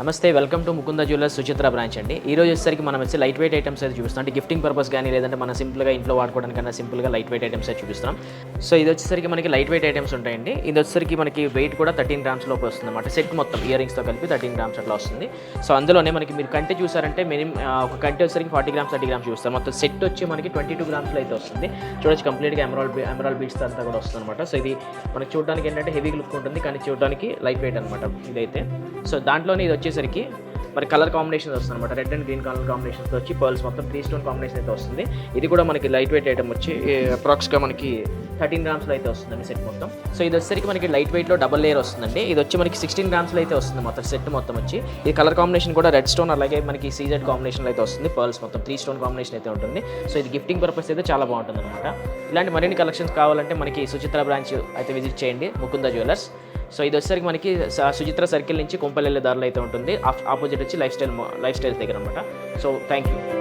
నమస్తే, welcome to Mukunda jewellers Suchitra branch అండి. ఈ రోజు వచ్చేసరికి మనం వచ్చి లైట్ వెయిట్ ఐటమ్స్ అయితే చూపిస్తాం. అంటే గిఫ్టింగ్ పర్పస్ కానీ లేదంటే మనం సింపుల్గా ఇంట్లో వాడుకోవడానికన్నా సింపుల్గా లైట్ వెయిట్ ఐటమ్స్ అయితే చూపిస్తాం. సో ఇది వచ్చేసరికి మనకి లైట్ వెయిట్ ఐటమ్స్ ఉంటాయండి. ఇది వచ్చేసరికి మనకి వెయిట్ కూడా 13 గ్రామ్స్ లోపు వస్తుంది అన్నమాట. సెట్ మొత్తం ఇయర్ రింగ్స్తో కలిపి 13 గ్రామ్స్ అట్లా వస్తుంది. సో అందులోనే మనకి మీరు కంటే చూసారంటే మినిమం ఒక కంటే వచ్చేసరికి 40 గ్రామ్స్ 30 గ్రామ్స్ చూస్తారు. మొత్తం సెట్ వచ్చి మనకి 22 గ్రామ్స్లో అయితే వస్తుంది. చూడొచ్చు కంప్లీట్గా ఎమరాల్డ్ బీడ్స్ అంతా కూడా వస్తుంది అనమాట. సో ఇది మనకి చూడడానికి ఏంటంటే హెవీ లుక్ ఉంటుంది, కానీ చూడడానికి లైట్ వెయిట్ అనమాట ఇదైతే. సో దాంట్లోనే ఇది వచ్చేసరికి మరి కలర్ కాంబినేషన్ వస్తుంది అనమాట. రెడ్ అండ్ గ్రీన్ కలర్ కాంబినేషన్తో వచ్చి పర్ల్స్ మొత్తం 3 స్టోన్ కాంబినేషన్ అయితే వస్తుంది. ఇది కూడా మనకి లైట్ వెయిట్ ఐటమ్ వచ్చి అప్రాక్స్గా మనకి 13 గ్రామ్స్లో అయితే వస్తుందండి సెట్ మొత్తం. సో ఇది వచ్చేసరికి మనకి లైట్ వెయిట్లో డబల్ లేయర్ వస్తుందండి. ఇది వచ్చి మనకి 16 గ్రామ్స్లో అయితే వస్తుంది మొత్తం సెట్ మొత్తం వచ్చి. ఈ కలర్ కాంబినేషన్ కూడా రెడ్ స్టోన్ అలాగే మనకి సీజెడ్ కాంబినేషన్లో అయితే వస్తుంది. పర్ల్స్ మొత్తం 3 స్టోన్ కాంబినేషన్ అయితే ఉంటుంది. సో ఇది గిఫ్టింగ్ పర్పస్ అయితే చాలా బాగుంటుంది అనమాట. ఇలాంటి మరిన్ని కలెక్షన్స్ కావాలంటే మనకి సుచిత్ర బ్రాంచ్ అయితే విజిట్ చేయండి, ముకుంద జ్యువెలర్స్. సో ఇది వచ్చేసరికి మనకి సుచిత్ర సర్కిల్ నుంచి కొంపల్లి దారిలో అయితే ఉంటుంది. ఆపోజిట్ వచ్చి లైఫ్ స్టైల్ దగ్గర అనమాట. So thank you.